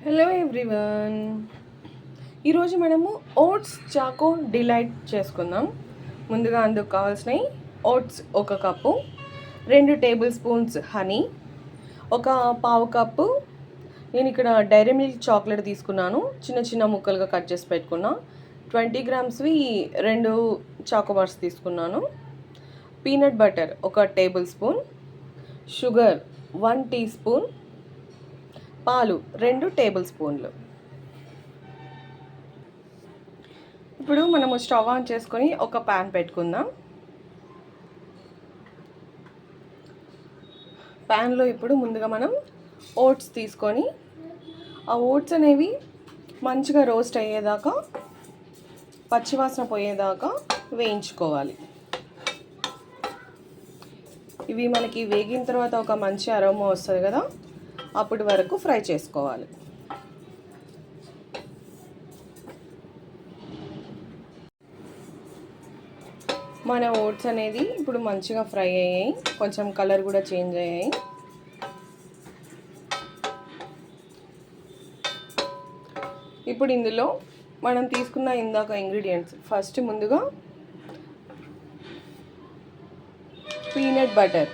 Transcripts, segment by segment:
Hello everyone. ఈరోజు మనము oats choco delight చేసుకుందాం. ముందుగా అందుకు కావాల్సినవి oats 1 cup, 2 tablespoons honey, ఒక పావు కప్పు నేను ఇక్కడ డైరీ మిల్క్ చాక్లెట్ తీసుకున్నాను, చిన్న చిన్న ముక్కలుగా కట్ చేసి పెట్టుకున్నా. 20 గ్రామ్స్వి 2 చాకోబార్స్ తీసుకున్నాను. Peanut butter 1 tablespoon, sugar 1 teaspoon, పాలు 2 టేబుల్ స్పూన్లు. ఇప్పుడు మనము స్టవ్ ఆన్ చేసుకొని ఒక ప్యాన్ పెట్టుకుందాం. ప్యాన్లో ఇప్పుడు ముందుగా మనం ఓట్స్ తీసుకొని ఆ ఓట్స్ అనేవి మంచిగా రోస్ట్ అయ్యేదాకా, పచ్చివాసన పోయేదాకా వేయించుకోవాలి. ఇవి మనకి వేగిన తర్వాత ఒక మంచి అరోమా వస్తుంది కదా, అప్పటి వరకు ఫ్రై చేసుకోవాలి. మన ఓట్స్ అనేది ఇప్పుడు మంచిగా ఫ్రై అయ్యాయి, కొంచెం కలర్ కూడా చేంజ్ అయ్యాయి. ఇప్పుడు ఇందులో మనం తీసుకున్న ఇందాక ఇంగ్రీడియంట్స్ ఫస్ట్ ముందుగా peanut butter,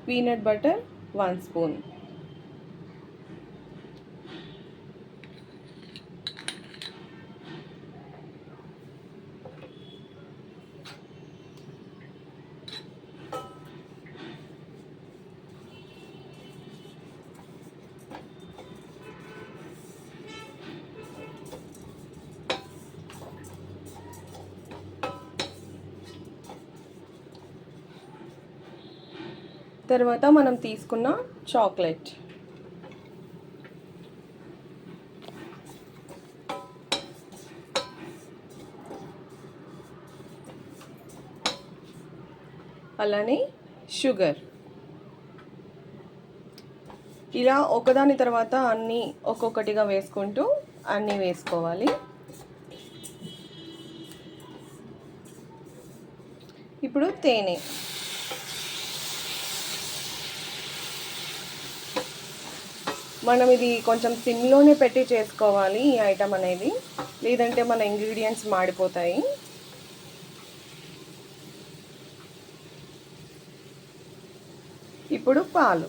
peanut butter 1 spoon, తర్వాత మనం తీసుకున్న చాక్లెట్, అలానే షుగర్. ఇలా ఒకదాని తర్వాత అన్నీ ఒక్కొక్కటిగా వేసుకుంటూ అన్నీ వేసుకోవాలి. ఇప్పుడు తేనె, మనం ఇది కొంచెం సిమ్లోనే పెట్టి చేసుకోవాలి ఈ ఐటమ్ అనేది, లేదంటే మన ఇంగ్రీడియంట్స్ మాడిపోతాయి. ఇప్పుడు పాలు,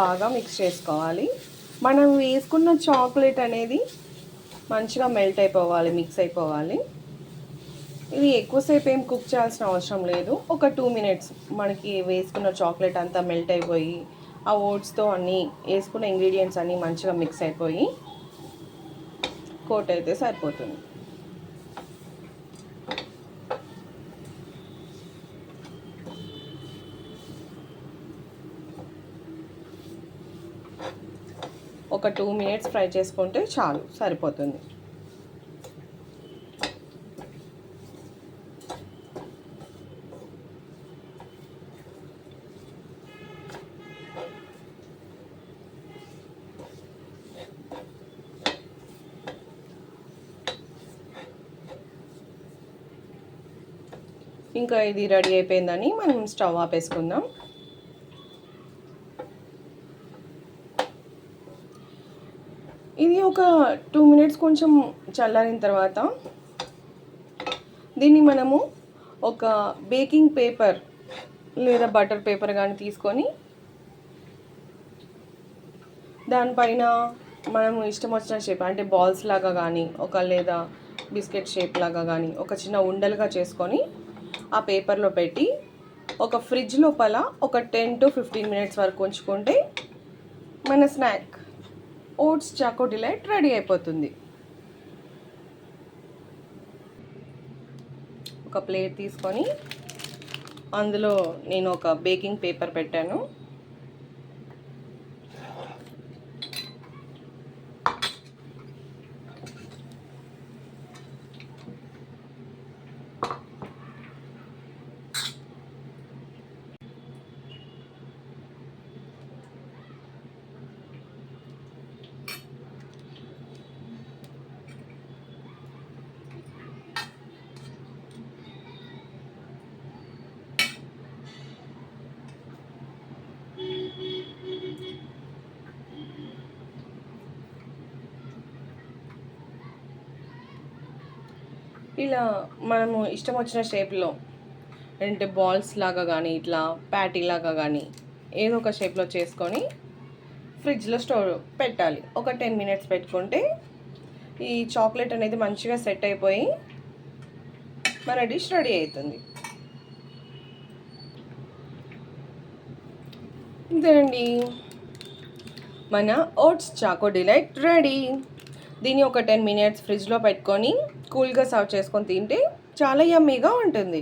బాగా మిక్స్ చేసుకోవాలి. మనం వేసుకున్న చాక్లెట్ అనేది మంచిగా మెల్ట్ అయిపోవాలి, మిక్స్ అయిపోవాలి. ఇది ఎక్కువసేపు ఏం కుక్ చేయాల్సిన అవసరం లేదు. ఒక 2 మినిట్స్ మనకి వేసుకున్న చాక్లెట్ అంతా మెల్ట్ అయిపోయి ఆ ఓట్స్తో అన్నీ వేసుకున్న ఇంగ్రీడియంట్స్ అన్నీ మంచిగా మిక్స్ అయిపోయి కోట్ అయితే సరిపోతుంది. ఒక 2 మినిట్స్ ఫ్రై చేసుకుంటే చాలు, సరిపోతుంది. ఇంకా ఇది రెడీ అయిపోయిందని మనం స్టవ్ ఆపేసుకుందాం. ఇది ఒక 2 మినిట్స్ కొంచెం చల్లారిన తర్వాత దీన్ని మనము ఒక బేకింగ్ పేపర్ లేదా బటర్ పేపర్ కానీ తీసుకొని దానిపైన మనము ఇష్టం వచ్చిన షేప్, అంటే బాల్స్ లాగా కానీ ఒక లేదా బిస్కెట్ షేప్ లాగా కానీ ఒక చిన్న ఉండలుగా చేసుకొని ఆ పేపర్లో పెట్టి ఒక ఫ్రిడ్జ్ లోపల ఒక 10 to 15 మినిట్స్ వరకు ఉంచుకుంటే మన snack oats choco delight ready అయిపోతుంది. ఒక ప్లేట్ తీసుకొని అందులో నేను ఒక బేకింగ్ పేపర్ పెట్టాను. ఇలా మనము ఇష్టం వచ్చిన షేప్లో అంటే బాల్స్ లాగా కానీ ఇట్లా ప్యాటీ లాగా కానీ ఏదో ఒక షేప్లో చేసుకొని ఫ్రిడ్జ్లో స్టోర్ పెట్టాలి. ఒక 10 మినిట్స్ పెట్టుకుంటే ఈ చాక్లెట్ అనేది మంచిగా సెట్ అయిపోయి మన డిష్ రెడీ అవుతుంది. ఇదండి మన ఓట్స్ చాకో డిలైట్ రెడీ. దీన్ని ఒక 10 మినిట్స్ ఫ్రిడ్జ్లో పెట్టుకొని కూల్గా సర్వ్ చేసుకొని తింటే చాలా యమ్మీగా ఉంటుంది.